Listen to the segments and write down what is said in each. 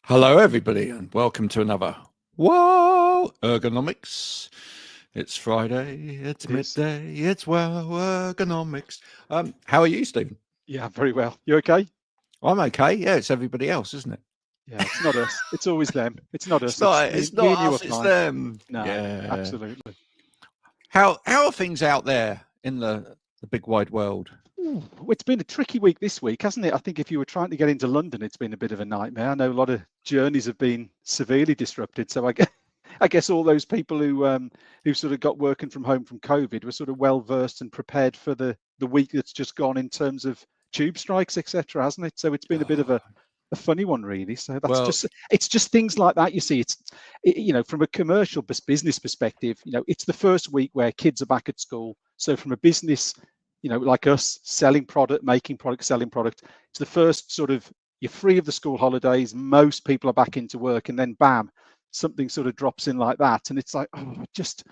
Hello, everybody, and welcome to another Wow Ergonomics. It's Friday, it's midday, it's Wow Ergonomics. How are you, Stephen? Yeah, very well. You okay? I'm okay. Yeah, it's everybody else, isn't it? Yeah, it's not us. It's always them. It's not us. It's me not and you us, are it's fine. them. No, Yeah. absolutely. How are things out there in the big wide world? Ooh, it's been a tricky week this week, hasn't it? I think if you were trying to get into London, it's been a bit of a nightmare. I know a lot of journeys have been severely disrupted. So I guess all those people who sort of got working from home from COVID were sort of well versed and prepared for the week that's just gone in terms of tube strikes, etc., hasn't it? So it's been a bit of a funny one, really. So it's just things like that. You see, from a commercial business perspective, it's the first week where kids are back at school. So from a business, like us selling product, making product, selling product, it's the first sort of, you're free of the school holidays. Most people are back into work, and then bam, something sort of drops in like that. And it's like, just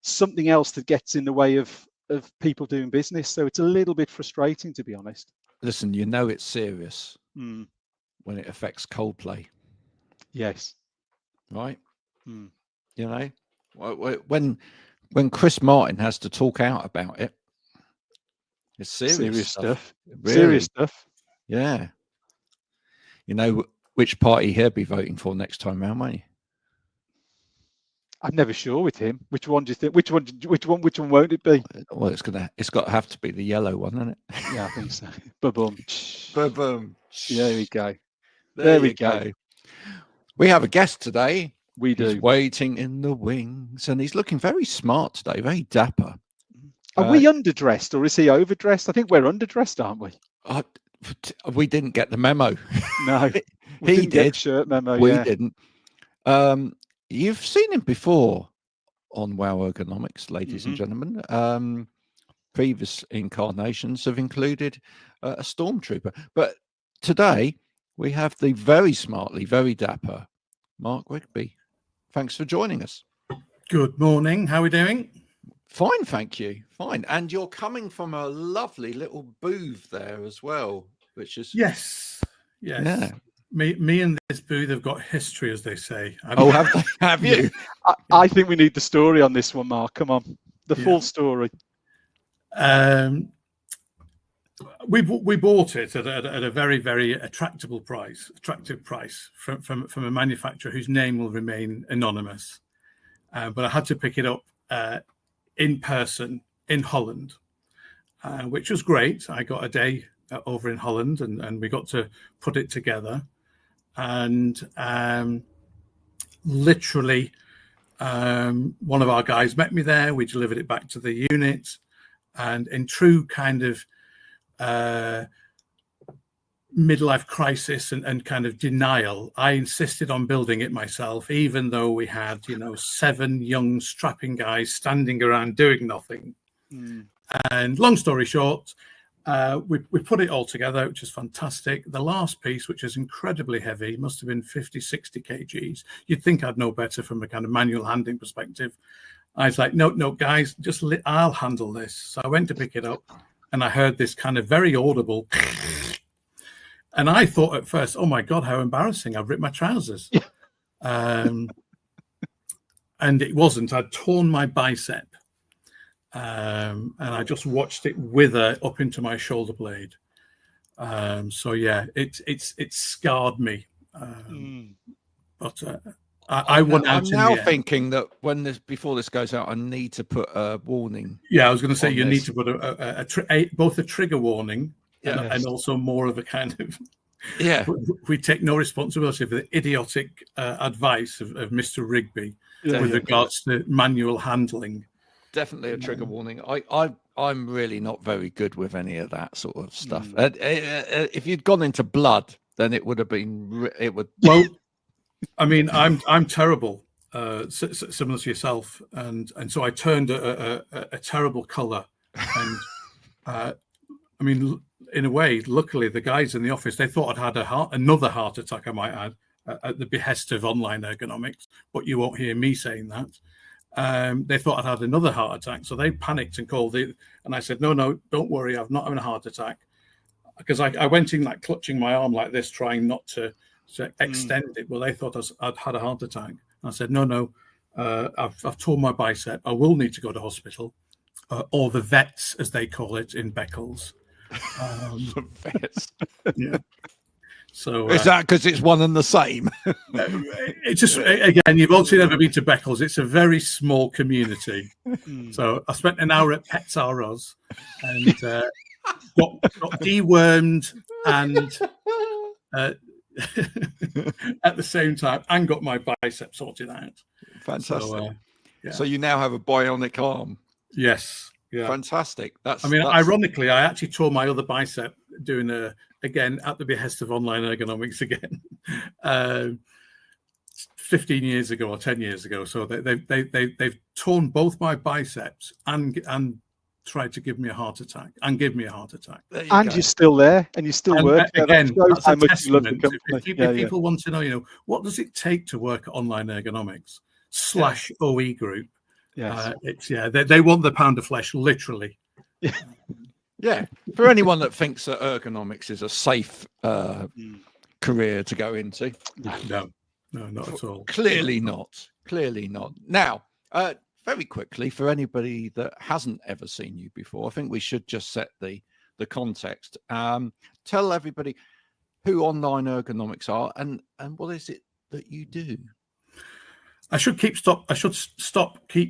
something else that gets in the way of people doing business. So it's a little bit frustrating, to be honest. Listen, it's serious when it affects Coldplay. Yes. Right? When Chris Martin has to talk out about it, it's serious stuff. Really. Serious stuff. Yeah. You know which party he'll be voting for next time round, won't you? I'm never sure with him. Which one do you think? Which one won't it be? Well, it's got to have to be the yellow one, isn't it? Yeah, I think so. Ba-boom. Ba-boom. There we go. There we go. We have a guest today. We do. He's waiting in the wings, and he's looking very smart today, very dapper. Are we underdressed, or is he overdressed? I think we're underdressed, aren't we? We didn't get the memo. No, he did. Get the shirt memo. We didn't. You've seen him before on Wow Ergonomics, ladies and gentlemen. Previous incarnations have included a stormtrooper, but today we have the very smartly, very dapper Mark Rigby. Thanks for joining us. Good morning. How are we doing? Fine, thank you. Fine. And you're coming from a lovely little booth there as well, which is... Yes. Yeah. Me and this booth have got history, as they say. Have you? I think we need the story on this one, Mark. Come on. The full story. We bought it at a very, very attractive price from a manufacturer whose name will remain anonymous. But I had to pick it up in person in Holland, which was great. I got a day over in Holland, and we got to put it together. And literally, one of our guys met me there. We delivered it back to the unit, and in true kind of midlife crisis and kind of denial, I insisted on building it myself, even though we had 7 young strapping guys standing around doing nothing. And long story short, we put it all together, which is fantastic. The last piece, which is incredibly heavy, must have been 50-60 kgs. You'd think I'd know better from a kind of manual handling perspective. I was like, no guys, I'll handle this. So I went to pick it up, and I heard this kind of very audible and I thought at first, oh my God, how embarrassing, I've ripped my trousers. And it wasn't. I'd torn my bicep, and I just watched it wither up into my shoulder blade. So yeah, it's scarred me. But I went out. I'm now thinking that before this goes out, I need to put a warning. Yeah, I was going to say you need to put both a trigger warning and also more of a kind of we take no responsibility for the idiotic advice of Mr. Rigby with regards to manual handling. Definitely a trigger warning. I'm really not very good with any of that sort of stuff. If you'd gone into blood, then it would have been. It would. Well, I mean, I'm terrible, similar to yourself, and so I turned a terrible colour, and I mean, in a way, luckily the guys in the office, they thought I'd had another heart attack, I might add, at the behest of Online Ergonomics, but you won't hear me saying that. They thought I'd had another heart attack, so they panicked and called it, and I said, no, don't worry, I've not had a heart attack, because I went in like clutching my arm like this, trying not to to extend it. Well, they thought I'd had a heart attack. I said, no, I've torn my bicep. I will need to go to hospital, or the vets, as they call it in Beccles. The vets. Yeah. So is that because it's one and the same? It's just, again, you've obviously never been to Beccles. It's a very small community. So I spent an hour at Pets R Us and got dewormed and at the same time, and got my bicep sorted out. Fantastic. So you now have a bionic arm. Yes. Yeah. Fantastic. Ironically, I actually tore my other bicep doing again at the behest of Online Ergonomics again, 15 years ago or 10 years ago. So they've torn both my biceps and tried to give me a heart attack. And you're still there, and you still work. Again, that's a testament. If people want to know, what does it take to work at Online Ergonomics / OE Group? Yes. They want the pound of flesh, literally. Yeah. For anyone that thinks that ergonomics is a safe career to go into, no, not at all. Clearly not. Now, very quickly, for anybody that hasn't ever seen you before, I think we should just set the context. Tell everybody who Online Ergonomics are and what is it that you do. I should keep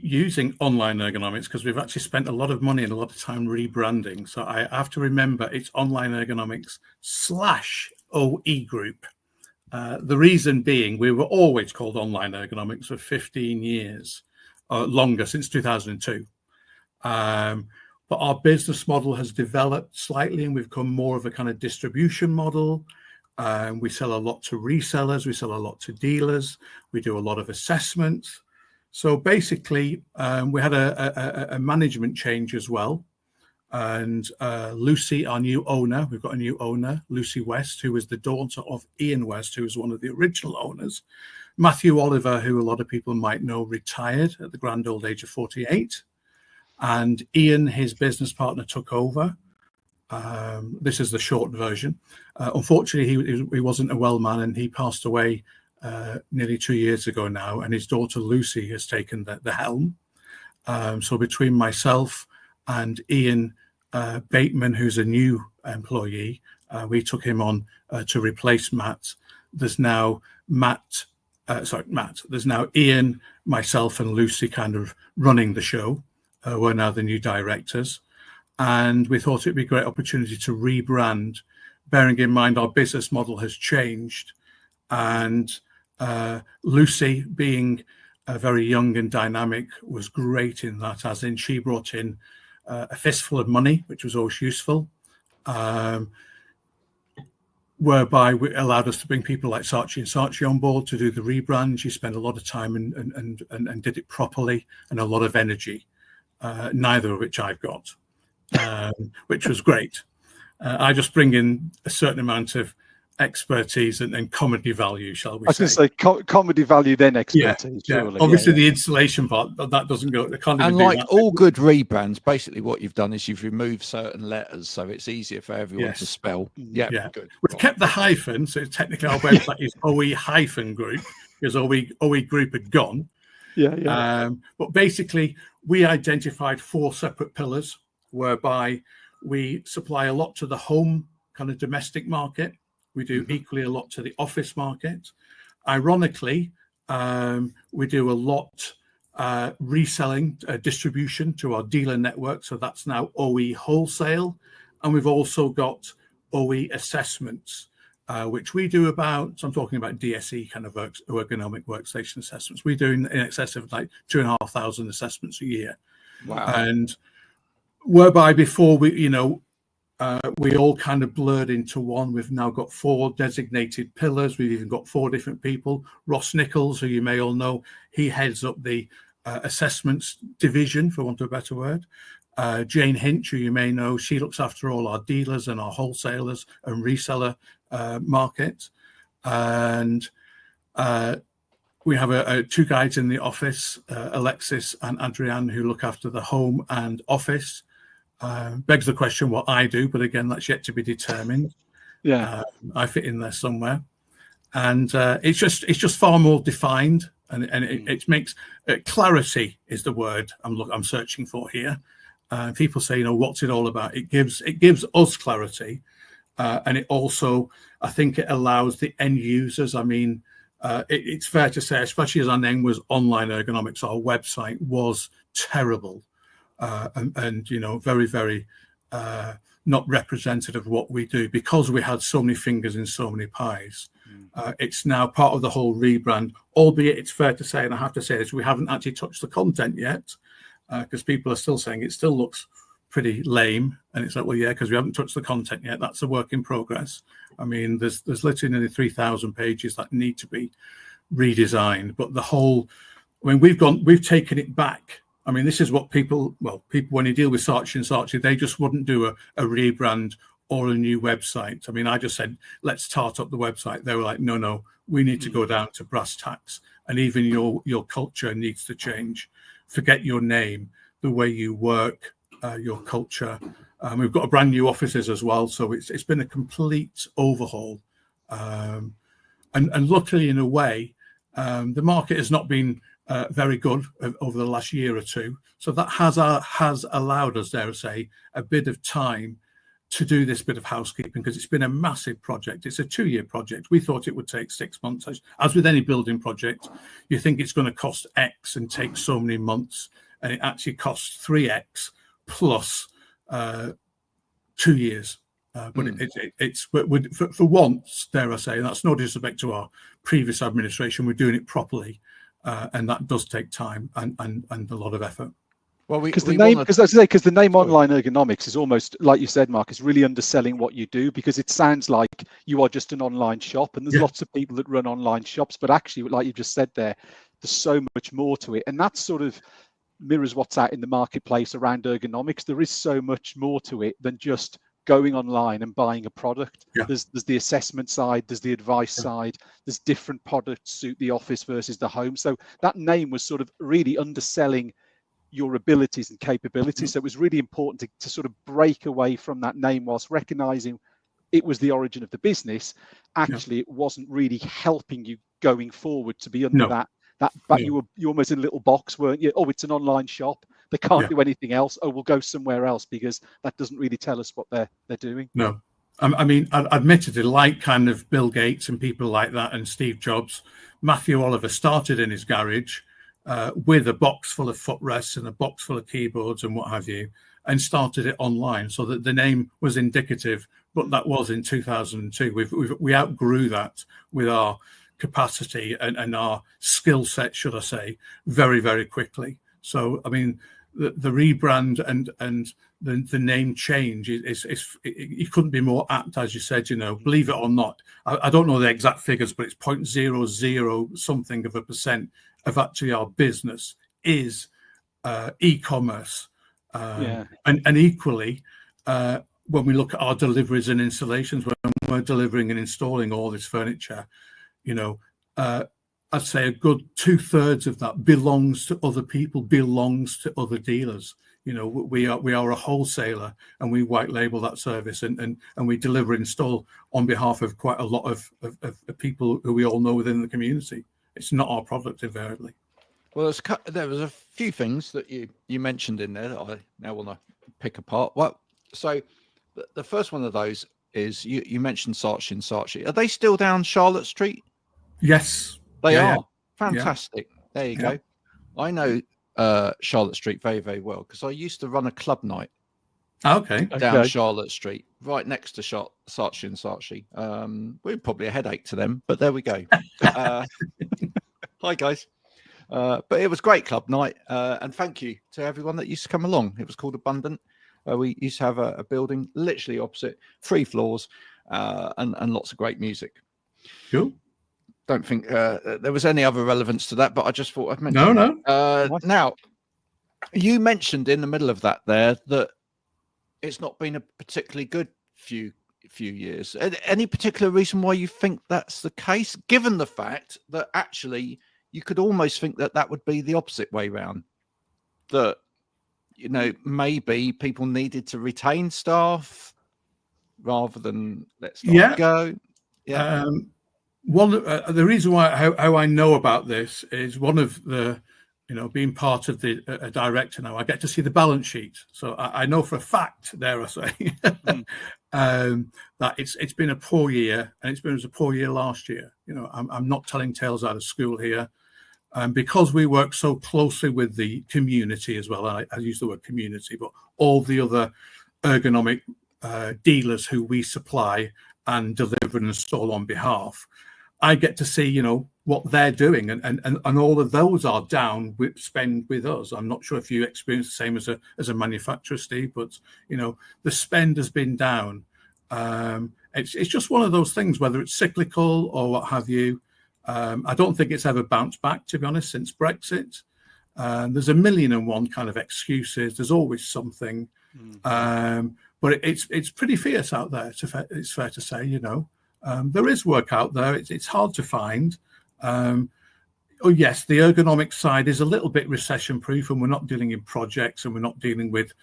using Online Ergonomics because we've actually spent a lot of money and a lot of time rebranding. So I have to remember it's Online Ergonomics / OE Group. The reason being, we were always called Online Ergonomics for 15 years, longer, since 2002. But our business model has developed slightly, and we've become more of a kind of distribution model. We sell a lot to resellers. We sell a lot to dealers. We do a lot of assessments. So basically, we had a management change as well. And Lucy, our new owner, we've got a new owner, Lucy West, who was the daughter of Ian West, who was one of the original owners. Matthew Oliver, who a lot of people might know, retired at the grand old age of 48. And Ian, his business partner, took over. This is the short version. Unfortunately, he wasn't a well man, and he passed away nearly 2 years ago now, and his daughter Lucy has taken the helm. So between myself and Ian Bateman, who's a new employee, we took him on to replace Matt. There's now Matt. There's now Ian, myself, and Lucy kind of running the show. We're now the new directors. And we thought it'd be a great opportunity to rebrand, bearing in mind our business model has changed. And Lucy, being very young and dynamic, was great in that, as in she brought in a fistful of money, which was always useful, whereby it allowed us to bring people like Saatchi and Saatchi on board to do the rebrand. She spent a lot of time and did it properly, and a lot of energy, neither of which I've got. Which was great. I just bring in a certain amount of expertise and comedy value, shall we say. I was going to say comedy value, then expertise. Yeah. Obviously, the installation part, that doesn't go. And like all good rebrands, basically what you've done is you've removed certain letters, so it's easier for everyone to spell. Yeah. Good. We've kept the hyphen, so technically our website is OE-group, because OE Group had gone. But basically, we identified 4 separate pillars, whereby we supply a lot to the home kind of domestic market. We do equally a lot to the office market. Ironically, we do a lot reselling, distribution to our dealer network. So that's now OE Wholesale. And we've also got OE assessments, which we do about, so I'm talking about DSE kind of ergonomic workstation assessments. We do in excess of like 2,500 assessments a year. Wow. And whereby before we all kind of blurred into one. We've now got 4 designated pillars. We've even got 4 different people. Ross Nichols, who you may all know, he heads up the assessments division, for want of a better word. Jane Hinch, who you may know, she looks after all our dealers and our wholesalers and reseller market. And we have 2 guys in the office, Alexis and Adrienne, who look after the home and office. Begs the question what I do, but again, that's yet to be determined. I fit in there somewhere. and it's just far more defined, and it makes clarity is the word I'm searching for here. People say, what's it all about? It gives us clarity, and it also, I think, it allows the end users. I mean, it's fair to say, especially as our name was Online Ergonomics, our website was terrible, and very, very not representative of what we do, because we had so many fingers in so many pies. It's now part of the whole rebrand, albeit it's fair to say, and I have to say this, we haven't actually touched the content yet, because people are still saying it still looks pretty lame, and it's like, well, yeah, because we haven't touched the content yet. That's a work in progress. I mean, there's literally nearly 3,000 pages that need to be redesigned, but the whole, I mean, we've taken it back. I mean, this is what people when you deal with Saatchi, they just wouldn't do a rebrand or a new website. I mean, I just said, let's start up the website. They were like, no, we need to go down to brass tacks, and even your culture needs to change. Forget your name, the way you work, your culture. We've got a brand new offices as well, so it's been a complete overhaul. And luckily, in a way, the market has not been very good over the last year or two, so that has allowed us, dare I say, a bit of time to do this bit of housekeeping, because it's been a massive project. It's a 2-year project. We thought it would take 6 months. As with any building project, you think it's going to cost X and take so many months, and it actually costs 3X plus 2 years. But it's for once, dare I say, and that's no disrespect to our previous administration, we're doing it properly, and that does take time and a lot of effort. Well, because the name Online Ergonomics is almost, like you said, Mark, is really underselling what you do, because it sounds like you are just an online shop, and there's lots of people that run online shops, but actually, like you just said there's so much more to it, and that sort of mirrors what's out in the marketplace around ergonomics. There is so much more to it than just going online and buying a product. There's the assessment side, there's the advice side, there's different products suit the office versus the home. So that name was sort of really underselling your abilities and capabilities. So it was really important to sort of break away from that name, whilst recognizing it was the origin of the business. Actually, it wasn't really helping you going forward to be under that. But you were almost in a little box, weren't you? Oh, it's an online shop. They can't do anything else. Oh, we'll go somewhere else, because that doesn't really tell us what they're doing. No, I mean, admittedly, like kind of Bill Gates and people like that, and Steve Jobs, Matthew Oliver started in his garage with a box full of footrests and a box full of keyboards and what have you, and started it online, so that the name was indicative. But that was in 2002. We outgrew that with our capacity and our skill set, should I say, very, very quickly. So, I mean, the rebrand and the name change is it couldn't be more apt, as you said. Believe it or not, I don't know the exact figures, but it's 0.00 something of a percent of actually our business is e-commerce, and equally when we look at our deliveries and installations, when we're delivering and installing all this furniture, I'd say a good 2/3 of that belongs to other people, belongs to other dealers. We are a wholesaler, and we white label that service, and we deliver, install on behalf of quite a lot of people who we all know within the community. It's not our product invariably. Well, there was a few things that you mentioned in there that I now want to pick apart. Well, so the first one of those is you mentioned Saatchi. Are they still down Charlotte Street? Yes, they are. Fantastic. There you go. I know Charlotte Street very, very well, because I used to run a club night down Charlotte Street, right next to Saatchi. We're probably a headache to them, but there we go. Hi guys. But it was a great club night, and thank you to everyone that used to come along. It was called Abundant. We used to have a building literally opposite, 3 floors, and lots of great music. Cool. Don't think there was any other relevance to that, but I just thought I'd mention. No. Now, you mentioned in the middle of that there that it's not been a particularly good few years. Any particular reason why you think that's the case, given the fact that actually you could almost think that would be the opposite way round? That, maybe people needed to retain staff rather than let staff go. The reason why how I know about this is one of the, being part of a director now, I get to see the balance sheet. So I know for a fact, dare I say, that it's been a poor year, and it was a poor year last year. I'm not telling tales out of school here. Because we work so closely with the community as well, I use the word community, but all the other ergonomic dealers who we supply and deliver and install on behalf, I get to see, what they're doing, and all of those are down with spend with us. I'm not sure if you experience the same as a manufacturer, Steve, but the spend has been down. It's just one of those things, whether it's cyclical or what have you. I don't think it's ever bounced back, to be honest, since Brexit. There's a million and one kind of excuses. There's always something, but it's pretty fierce out there. It's fair to say, there is work out there. It's hard to find. Oh yes, the ergonomic side is a little bit recession-proof, and we're not dealing in projects, and we're not dealing with,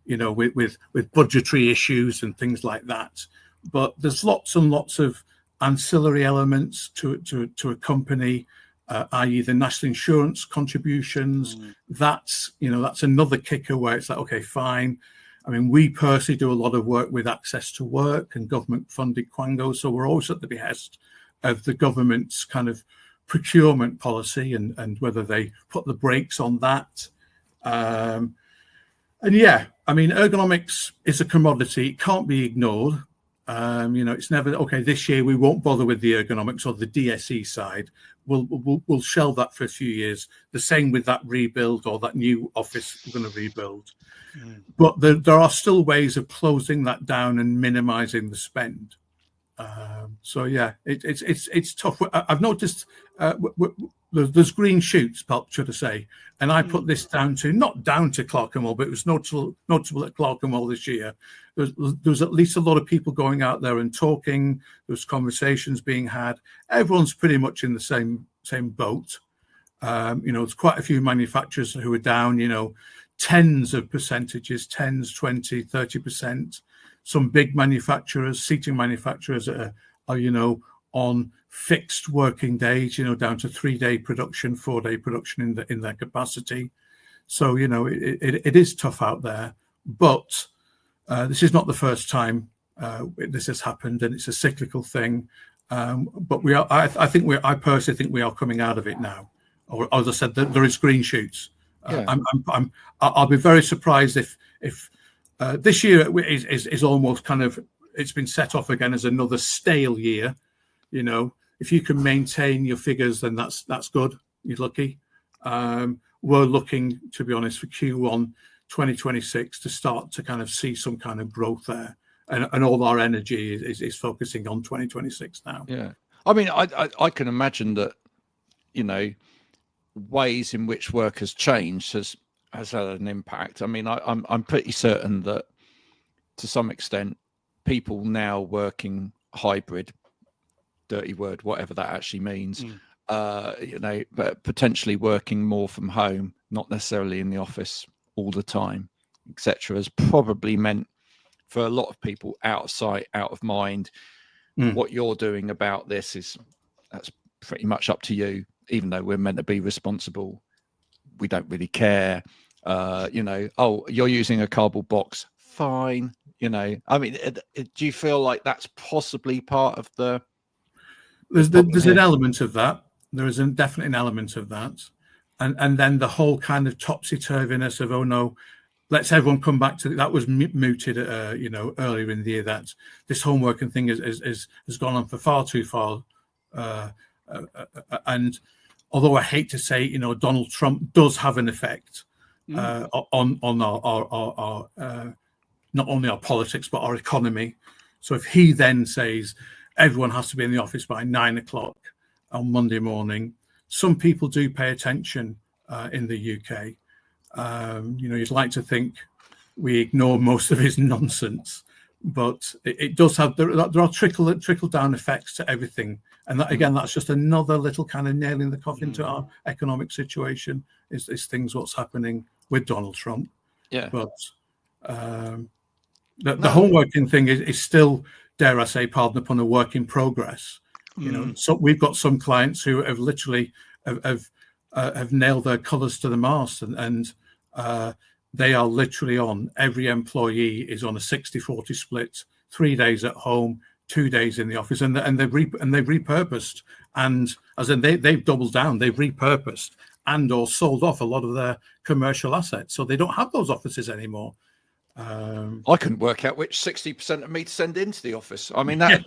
with budgetary issues and things like that. But there's lots and lots of ancillary elements to a company, i.e. the national insurance contributions. That's another kicker where it's like, okay, fine. I mean, we personally do a lot of work with access to work and government funded Quango, so we're always at the behest of the government's kind of procurement policy and whether they put the brakes on that. And yeah, I mean, ergonomics is a commodity. It can't be ignored. It's never, okay, this year we won't bother with the ergonomics or the DSE side. We'll shelve that for a few years. The same with that rebuild or that new office we're going to rebuild. But there are still ways of closing that down and minimizing the spend. So yeah, it's tough. I've noticed there's green shoots, should I say, and I put this not down to Clerkenwell, but it was notable at Clerkenwell this year. There was at least a lot of people going out there and talking. There was conversations being had. Everyone's pretty much in the same boat. There's quite a few manufacturers who are down, tens of percentages, 10s, 20, 30%. Some big manufacturers, seating manufacturers are on fixed working days, down to 3-day production, 4-day production in their capacity. So, it is tough out there, but this is not the first time this has happened, and it's a cyclical thing. But I personally think we are coming out of it now. Or as I said, there is green shoots. I'll be very surprised if this year is almost kind of, it's been set off again as another stale year. If you can maintain your figures, then that's good. You're lucky. We're looking, to be honest, for Q1 2026 to start to kind of see some kind of growth there, and all our energy is focusing on 2026 now. Yeah, I mean, I can imagine that, ways in which work has changed has had an impact. I mean, I'm pretty certain that to some extent people now working hybrid, dirty word, whatever that actually means, but potentially working more from home, not necessarily in the office all the time, etc., has probably meant for a lot of people out of sight, out of mind. What you're doing about this that's pretty much up to you. Even though we're meant to be responsible, we don't really care. Oh, you're using a cardboard box, fine. I mean, do you feel like that's possibly part of the? There's an element of that. There is definitely an element of that, and then the whole kind of topsy-turviness of, oh no, let's everyone come back to that was mooted earlier in the year, that this home working thing has gone on for far too far. And although I hate to say, Donald Trump does have an effect on our not only our politics but our economy. So if he then says everyone has to be in the office by 9 o'clock on Monday morning, some people do pay attention in the UK. You'd like to think we ignore most of his nonsense, but it does have, there are trickle down effects to everything. And that, again, that's just another little kind of nail in the coffin to our economic situation, is what's happening with Donald Trump. Yeah. But the home working thing is still, dare I say, pardon the pun, a work in progress. You know, so we've got some clients who have literally have nailed their colours to the mast, and they are literally on. Every employee is on a 60-40 split, 3 days at home, 2 days in the office, and they've repurposed, and as in they've doubled down, they've repurposed and or sold off a lot of their commercial assets, so they don't have those offices anymore. I couldn't work out which 60% of me to send into the office. I mean, that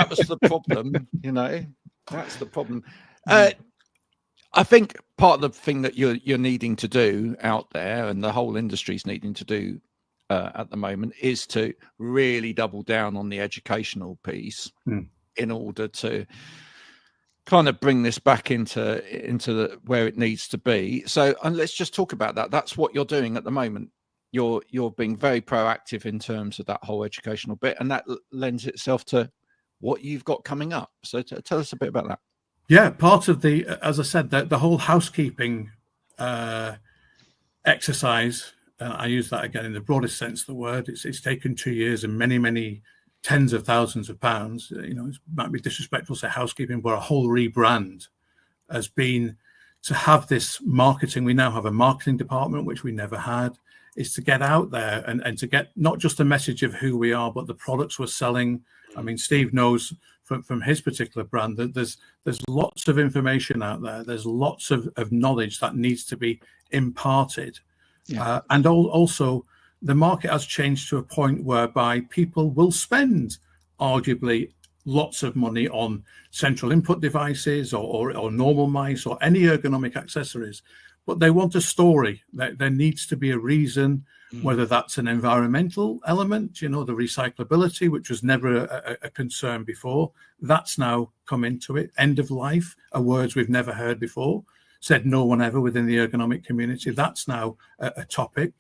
was the problem, you know. That's the problem. I think part of the thing that you're needing to do out there, and the whole industry's needing to do at the moment, is to really double down on the educational piece in order to kind of bring this back into where it needs to be. So, and let's just talk about that. That's what you're doing at the moment. You're being very proactive in terms of that whole educational bit, and that lends itself to what you've got coming up. So tell us a bit about that. Yeah, part of the, as I said, the whole housekeeping exercise, and I use that again in the broadest sense of the word, it's taken 2 years and many tens of thousands of pounds. You know, it might be disrespectful to say housekeeping, but a whole rebrand has been to have this marketing. We now have a marketing department, which we never had. Is to get out there and to get not just a message of who we are, but the products we're selling. I mean, Steve knows from his particular brand that there's lots of information out there. There's lots of knowledge that needs to be imparted. Yeah. And also the market has changed to a point whereby people will spend arguably lots of money on central input devices or normal mice or any ergonomic accessories. But they want a story. There needs to be a reason, whether that's an environmental element, you know, the recyclability, which was never a concern before. That's now come into it. End of life are words we've never heard before, said no one ever within the ergonomic community. That's now a topic.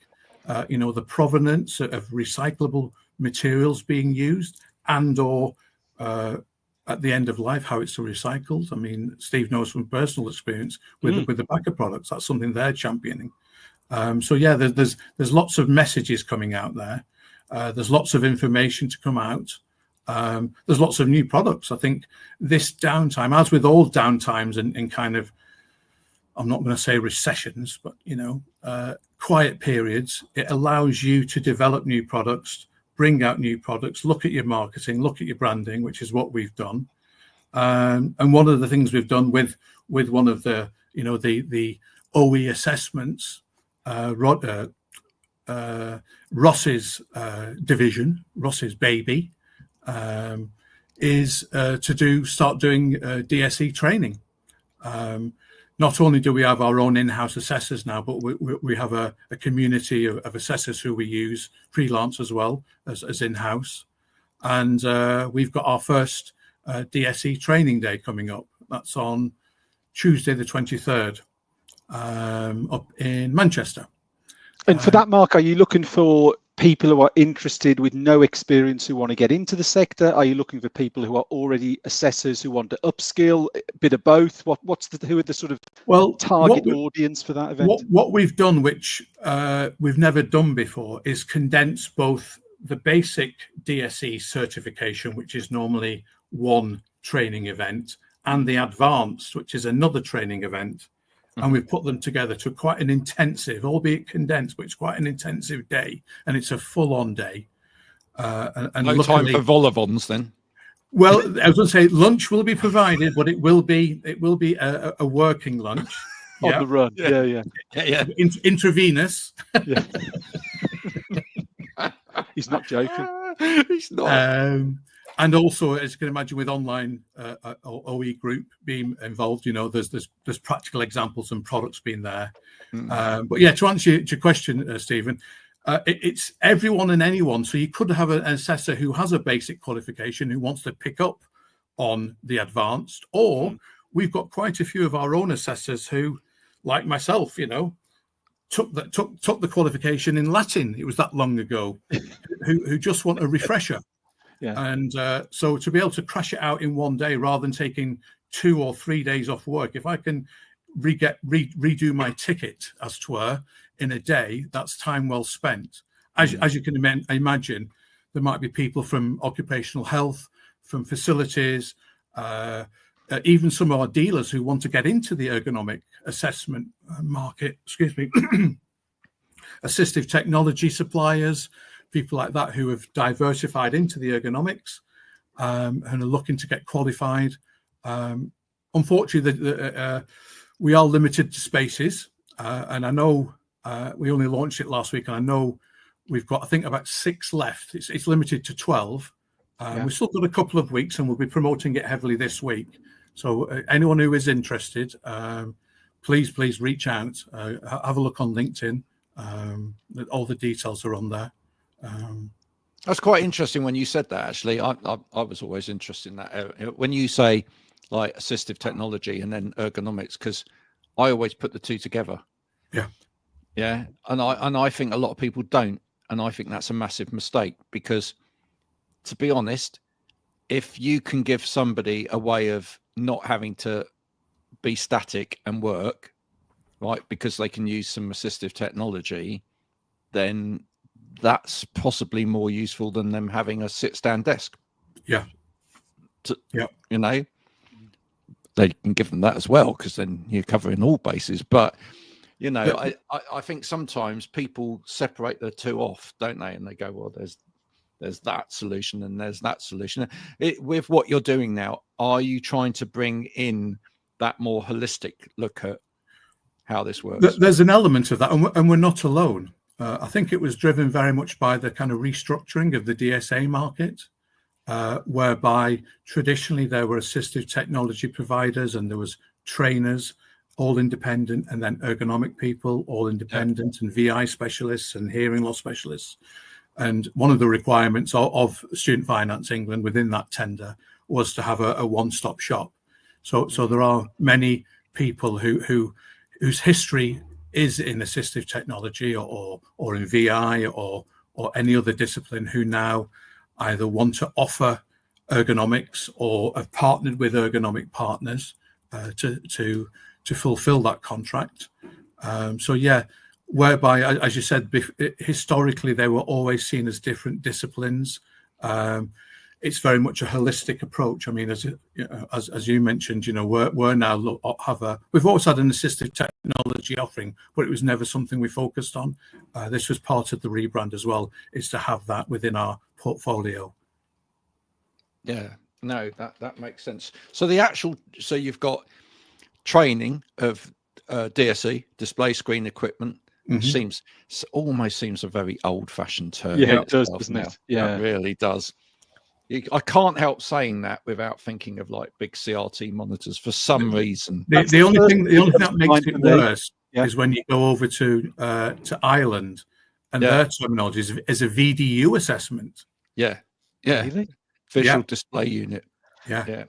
You know, the provenance of recyclable materials being used and or at the end of life, how it's recycled. I mean, Steve knows from personal experience with the Backer products, that's something they're championing. So yeah, there's lots of messages coming out there. There's lots of information to come out. There's lots of new products. I think this downtime, as with all downtimes and kind of, I'm not going to say recessions, but you know, quiet periods, it allows you to develop new products, bring out new products, look at your marketing, look at your branding, which is what we've done. And one of the things we've done with one of the, you know, the OE assessments, Ross's division, Ross's baby, is to start doing DSE training. Not only do we have our own in-house assessors now, but we have a community of assessors who we use, freelance as well as in-house. And we've got our first DSE training day coming up. That's on Tuesday the 23rd up in Manchester. And for that, Mark, are you looking for people who are interested with no experience who want to get into the sector? Are you looking for people who are already assessors who want to upskill? A bit of both? Who are the sort of target audience for that event? What we've done, which we've never done before, is condense both the basic DSE certification, which is normally one training event, and the advanced, which is another training event. And we've put them together to quite an intensive, albeit condensed, but it's quite an intensive day, and it's a full-on day. And no time for vol-au-vents then. Well, I was going to say lunch will be provided, but it will be a working lunch on the run. Yeah. Intravenous. Yeah. He's not joking. He's not. And also, as you can imagine, with online OE group being involved, you know, there's practical examples and products being there. But yeah, to answer your question, Stephen, it's everyone and anyone. So you could have an assessor who has a basic qualification who wants to pick up on the advanced, or we've got quite a few of our own assessors who, like myself, you know, took the qualification in Latin. It was that long ago. who just want a refresher. Yeah. And so to be able to crash it out in one day rather than taking 2 or 3 days off work, if I can redo my ticket, as 'twere, in a day, that's time well spent. As you can imagine, there might be people from occupational health, from facilities, even some of our dealers who want to get into the ergonomic assessment market, assistive technology suppliers, people like that who have diversified into the ergonomics and are looking to get qualified. Unfortunately, we are limited to spaces, and I know we only launched it last week, and I know we've got, I think, about 6 left. It's limited to 12. We've still got a couple of weeks, and we'll be promoting it heavily this week. So anyone who is interested, please reach out. Have a look on LinkedIn. All the details are on there. That's quite interesting when you said that. Actually, I was always interested in that. When you say like assistive technology and then ergonomics, because I always put the two together. Yeah, and I think a lot of people don't, and I think that's a massive mistake, because, to be honest, if you can give somebody a way of not having to be static and work, right, because they can use some assistive technology, then that's possibly more useful than them having a sit-stand desk. Yeah. You know, they can give them that as well, because then you're covering all bases. But, you know, I think sometimes people separate the two off, don't they? And they go, well, there's that solution and there's that solution. With what you're doing now, are you trying to bring in that more holistic look at how this works? There's an element of that, and we're not alone. I think it was driven very much by the kind of restructuring of the DSA market, whereby traditionally there were assistive technology providers and there was trainers, all independent, and then ergonomic people, all independent, and VI specialists and hearing loss specialists. And one of the requirements of Student Finance England within that tender was to have a one-stop shop. So there are many people whose history is in assistive technology or in VI or any other discipline, who now either want to offer ergonomics or have partnered with ergonomic partners to fulfill that contract. So yeah, whereby, as you said, historically they were always seen as different disciplines. It's very much a holistic approach. I mean, as you mentioned, you know, we're now we've always had an assistive technology offering, but it was never something we focused on. This was part of the rebrand as well, is to have that within our portfolio. Yeah, no, that makes sense. So you've got training of DSE, display screen equipment. Almost seems a very old-fashioned term. Yeah, it does, doesn't it? Yeah, it really does. I can't help saying that without thinking of like big CRT monitors for some reason. The only thing that makes it worse is when you go over to Ireland, and their terminology is a VDU assessment. Yeah. Really? Visual display unit. Yeah.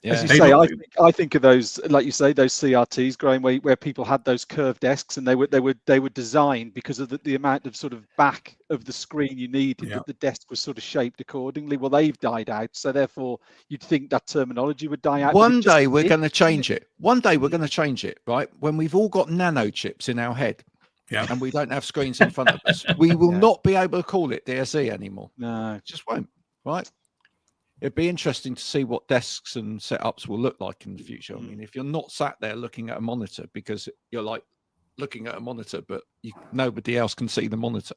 As you say, I think of those, like you say, those CRTs growing where people had those curved desks, and they were designed because of the amount of sort of back of the screen you needed, that the desk was sort of shaped accordingly. Well, they've died out, so therefore you'd think that terminology would die out. One day we're going to change it. One day we're going to change it, right? When we've all got nano chips in our head, and we don't have screens in front of us, we will not be able to call it DSE anymore. No, it just won't, right? It'd be interesting to see what desks and setups will look like in the future. I mean, if you're not sat there looking at a monitor because you're like looking at a monitor, but nobody else can see the monitor.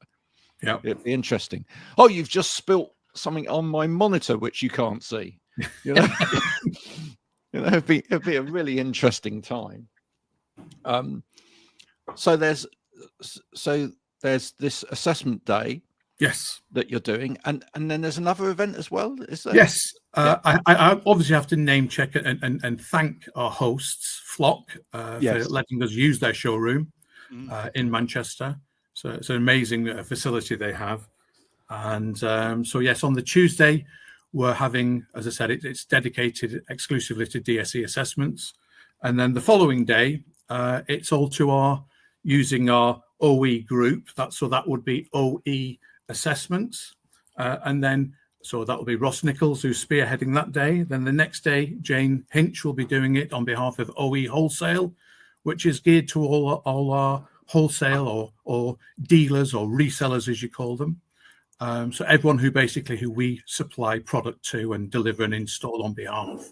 Yeah, it'd be interesting. Oh, you've just spilt something on my monitor which you can't see. You know, it'd be a really interesting time. So there's this assessment day. Yes, that you're doing, and then there's another event as well, is there? Yes, I obviously have to name check and thank our hosts, Flokk, for letting us use their showroom in Manchester. So it's an amazing facility they have, and so yes, on the Tuesday we're having, as I said, it's dedicated exclusively to DSE assessments, and then the following day it's all to using our OE group. That would be OE assessments, and then so that will be Ross Nichols who's spearheading that day. Then the next day Jane Hinch will be doing it on behalf of OE Wholesale, which is geared to all our wholesale or dealers or resellers, as you call them. So everyone who we supply product to and deliver and install on behalf.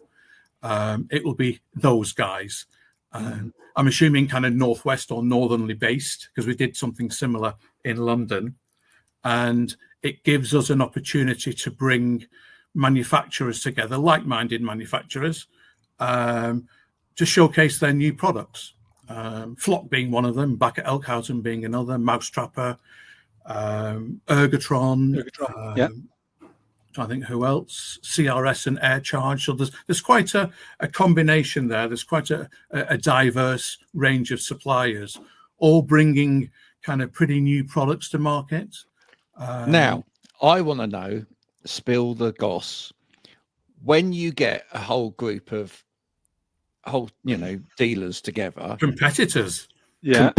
it will be those guys. I'm assuming kind of northwest or northernly based, because we did something similar in London, and it gives us an opportunity to bring manufacturers together, like-minded manufacturers, to showcase their new products. Flokk being one of them, back at Elkhausen being another, Mousetrapper, Ergotron, yeah. I think who else, CRS and Air Charge. So there's quite a combination there. There's quite a diverse range of suppliers, all bringing kind of pretty new products to market. Now, I want to know, spill the goss, when you get a whole group of dealers together, competitors. Yeah.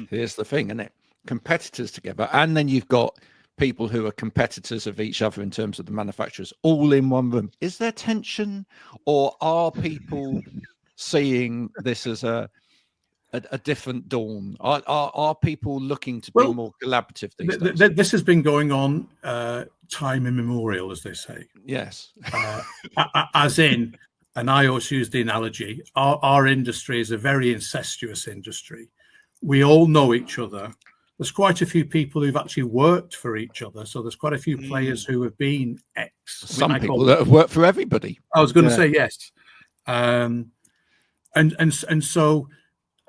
Here's the thing, isn't it? Competitors together, and then you've got people who are competitors of each other in terms of the manufacturers, all in one room. Is there tension, or are people seeing this as a different dawn? Are people looking to be more collaborative these days? This has been going on time immemorial, as they say. Yes. As in, and I always use the analogy, our industry is a very incestuous industry. We all know each other. There's quite a few people who've actually worked for each other. So there's quite a few players who have been ex. Some people that have worked for everybody. I was going to say yes. And so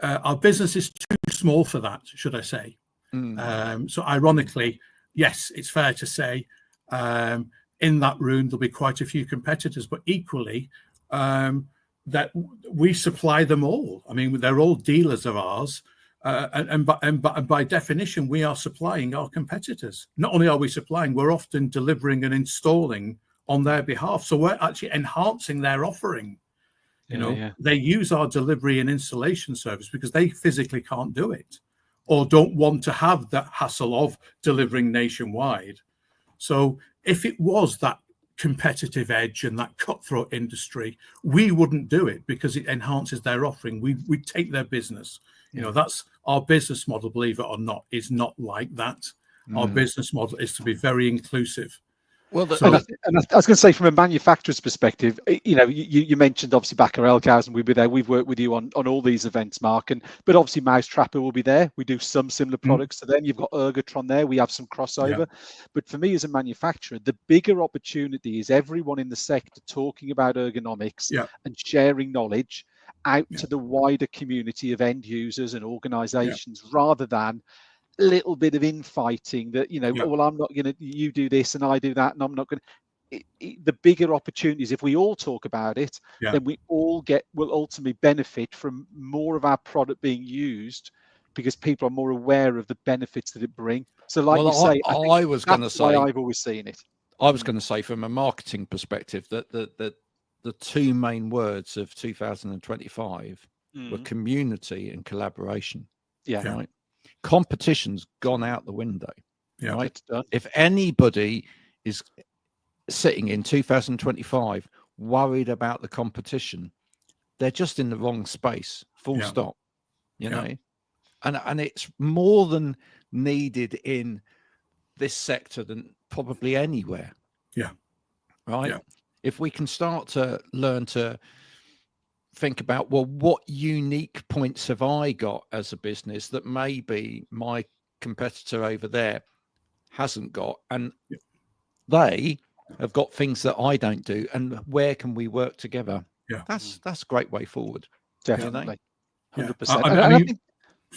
our business is too small for that, should I say. So ironically, yes, it's fair to say in that room, there'll be quite a few competitors, but equally that we supply them all. I mean, they're all dealers of ours. And by definition, we are supplying our competitors. Not only are we supplying, we're often delivering and installing on their behalf. So we're actually enhancing their offering. They use our delivery and installation service because they physically can't do it, or don't want to have that hassle of delivering nationwide. So if it was that competitive edge and that cutthroat industry, we wouldn't do it because it enhances their offering. We take their business. That's our business model, believe it or not, is not like that. Our business model is to be very inclusive. Well, and I was going to say, from a manufacturer's perspective, you mentioned obviously back at Elkhausen, we'll be there. We've worked with you on all these events, Mark, but obviously Mousetrapper will be there. We do some similar products to them. You've got Ergotron there. We have some crossover. But for me as a manufacturer, the bigger opportunity is everyone in the sector talking about ergonomics and sharing knowledge out to the wider community of end users and organizations, rather than a little bit of infighting that, well, I'm not going to, you do this and I do that, and I'm not going to. The bigger opportunities, if we all talk about it, then we all will ultimately benefit from more of our product being used, because people are more aware of the benefits that it brings. So like you say, I was going to say, I've always seen it. I was going to say, from a marketing perspective, that the two main words of 2025 were community and collaboration. Right? Competition's gone out the window. Right? If anybody is sitting in 2025 worried about the competition, they're just in the wrong space. Full stop. You know, and it's more than needed in this sector than probably anywhere. Right. If we can start to learn to think about, well, what unique points have I got as a business that maybe my competitor over there hasn't got, and they have got things that I don't do, and where can we work together? That's a great way forward. Definitely. 100%. I mean,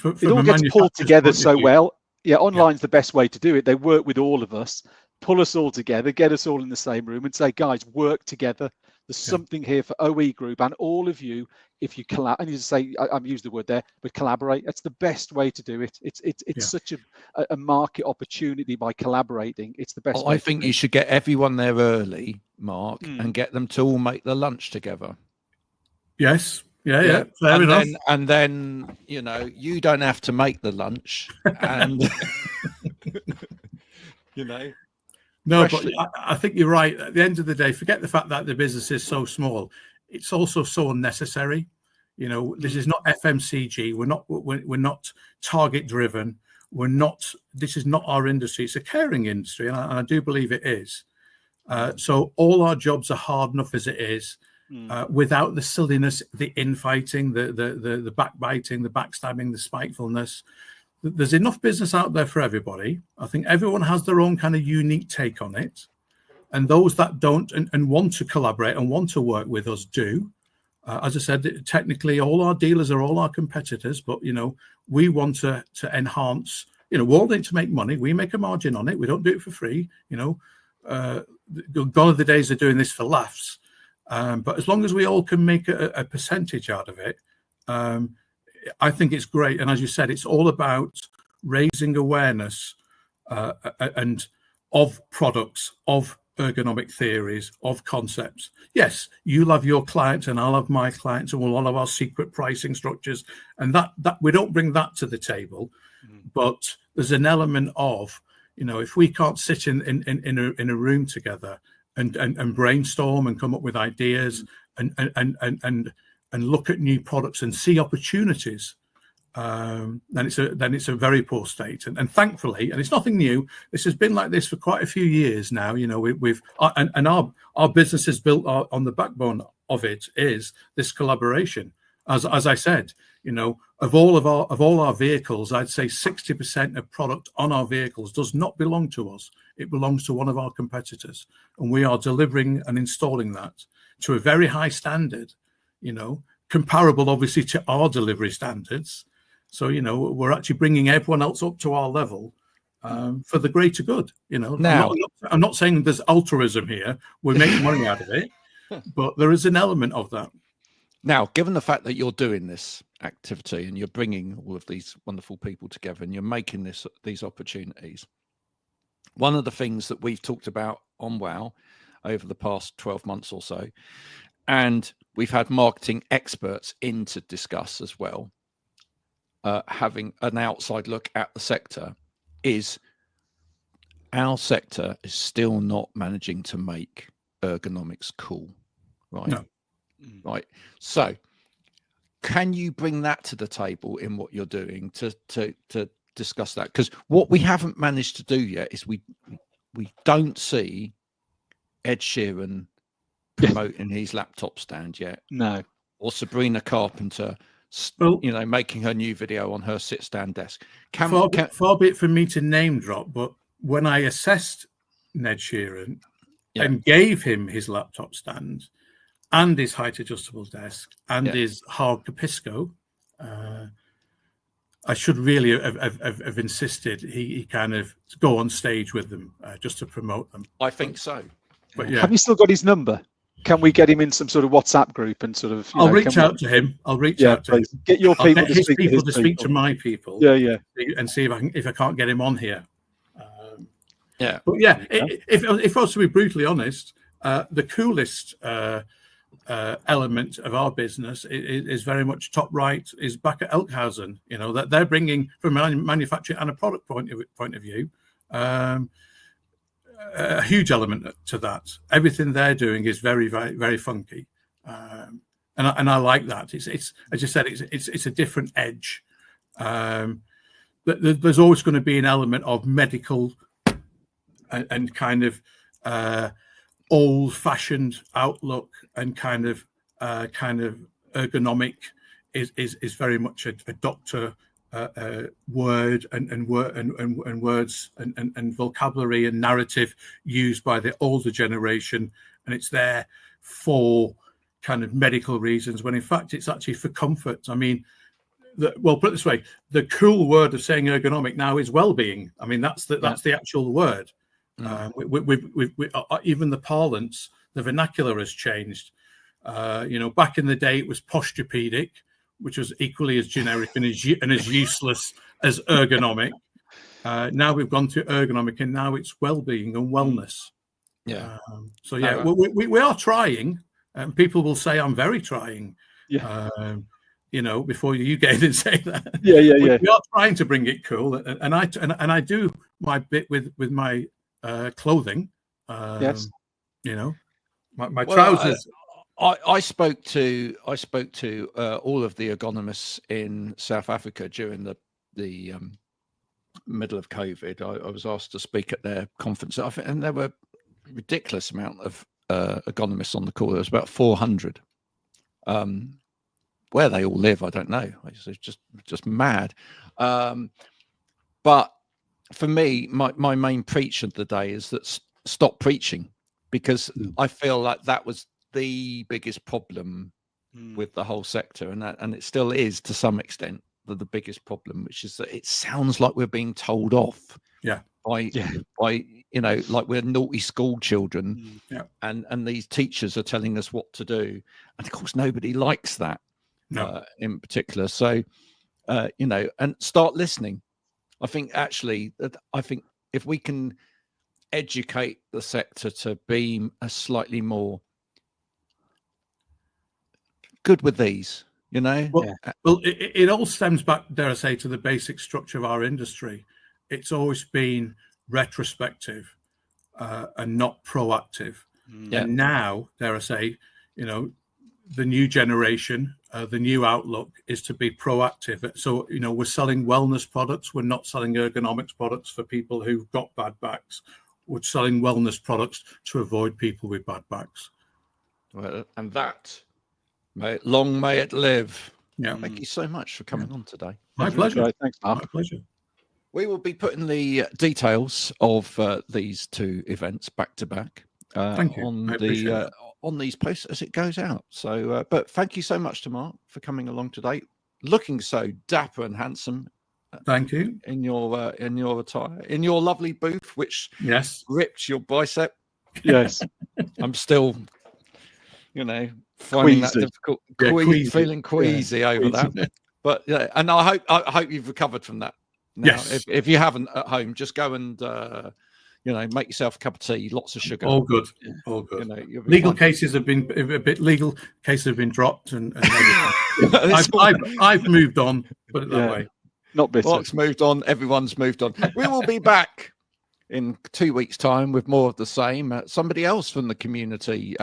it all gets pulled together so well. Online's the best way to do it. They work with all of us, pull us all together, get us all in the same room and say, guys, work together. There's something here for OE Group and all of you. If you collaborate, and you say, I've used the word there, but collaborate, that's the best way to do it. It's such a market opportunity by collaborating. It's the best way. I think you should get everyone there early, Mark, and get them to all make the lunch together. Yes. Fair enough. And then you don't have to make the lunch, and No, but I think you're right. At the end of the day, forget the fact that the business is so small. It's also so unnecessary. This is not FMCG. We're not target driven. This is not our industry. It's a caring industry, and I do believe it is. So all our jobs are hard enough as it is. without the silliness, the infighting, the backbiting, the backstabbing, the spitefulness. There's enough business out there for everybody. I think everyone has their own kind of unique take on it. And those that don't and want to collaborate and want to work with us do. As I said, technically, all our dealers are all our competitors, but, you know, we want to enhance, you know, we all need to make money. We make a margin on it. We don't do it for free. You know, gone are the days of doing this for laughs. But as long as we all can make a percentage out of it, I think it's great. And as you said, it's all about raising awareness and of products, of ergonomic theories, of concepts. Yes, you'll have your clients and I'll have my clients, and we'll all have our secret pricing structures, and that we don't bring that to the table. But there's an element of, you know, if we can't sit in a room together and brainstorm and come up with ideas and look at new products and see opportunities, then it's a very poor state. And thankfully, and it's nothing new, this has been like this for quite a few years now. You know, we've our business is built on the backbone of it is this collaboration. As I said, you know, of all our vehicles, I'd say 60% of product on our vehicles does not belong to us. It belongs to one of our competitors, and we are delivering and installing that to a very high standard, you know, comparable obviously to our delivery standards. So, you know, we're actually bringing everyone else up to our level for the greater good. You know, now I'm not saying there's altruism here. We're making money out of it, but there is an element of that. Now, given the fact that you're doing this activity and you're bringing all of these wonderful people together and you're making these opportunities, one of the things that we've talked about on WOW over the past 12 months or so, and we've had marketing experts in to discuss as well, having an outside look at the sector, is our sector is still not managing to make ergonomics cool, right? No. Right. So can you bring that to the table in what you're doing to discuss that? Because what we haven't managed to do yet is we don't see Ed Sheeran promoting his laptop stand yet. No. Or Sabrina Carpenter, Well, you know, making her new video on her sit-stand desk. Far be it from me to name drop, but when I assessed Ned Sheeran and gave him his laptop stand and his height adjustable desk and his hard Capisco, I should really have insisted he kind of go on stage with them just to promote them. I think so. But yeah. Have you still got his number? Can we get him in some sort of WhatsApp group and sort of? I'll reach out to him. I'll reach out to him. Get your people to speak to my people. Yeah. And see if I can't get him on here. But if I was to be brutally honest, the coolest element of our business is very much top right, is back at Elkhausen. You know, that they're bringing from a manufacturing and a product point of view, a huge element to that. Everything they're doing is very, very, very funky, and I like that. It's as you said, it's a different edge. There's always going to be an element of medical and kind of old-fashioned outlook, and kind of ergonomic is very much a doctor word and words and vocabulary and narrative used by the older generation, and it's there for kind of medical reasons, when in fact it's actually for comfort. I mean, well, put it this way, the cool word of saying ergonomic now is well-being. I mean, that's the actual word. Even the parlance, the vernacular has changed. You know, back in the day it was posturepedic, which was equally as generic and as useless as ergonomic. Now we've gone to ergonomic, and now it's well-being and wellness. So we are trying, and people will say I'm very trying. You know, before you get in and say that. We are trying to bring it cool, and I do my bit with my clothing. You know, my trousers. I spoke to all of the ergonomists in South Africa during the middle of COVID. I was asked to speak at their conference, and there were a ridiculous amount of ergonomists on the call. There was about 400. Where they all live, I don't know. It's just mad. But for me, my main preach of the day is that stop preaching, because I feel like that was the biggest problem with the whole sector, and it still is to some extent the biggest problem, which is that it sounds like we're being told off. By like we're naughty school children, and these teachers are telling us what to do, and of course nobody likes that. In particular, so and start listening. I think if we can educate the sector to be a slightly more good with these, well, it all stems back, dare I say, to the basic structure of our industry. It's always been retrospective and not proactive. And now, dare I say, the new generation, the new outlook is to be proactive. So, we're selling wellness products. We're not selling ergonomics products for people who've got bad backs. We're selling wellness products to avoid people with bad backs. Well, and that, long may it live. Thank you so much for coming on today. My pleasure. Right, thanks, Mark. My pleasure. We will be putting the details of these two events back to back on these posts as it goes out. So, but thank you so much to Mark for coming along today, looking so dapper and handsome. Thank you. In your attire, in your lovely booth, which ripped your bicep. Yes, I'm still, finding queasy. that difficult. Queasy. Feeling queasy over that. But and I hope you've recovered from that. Now, yes. If you haven't at home, just go and make yourself a cup of tea, lots of sugar. All good. All good. Legal cases have been dropped, and I've moved on. Put it that way. Not bitter. Mark's moved on. Everyone's moved on. We will be back in 2 weeks' time with more of the same. Somebody else from the community.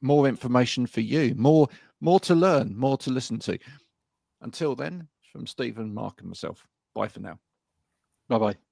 More information for you. More to learn. More to listen to. Until then, from Stephen, Mark, and myself. Bye for now. Bye-bye.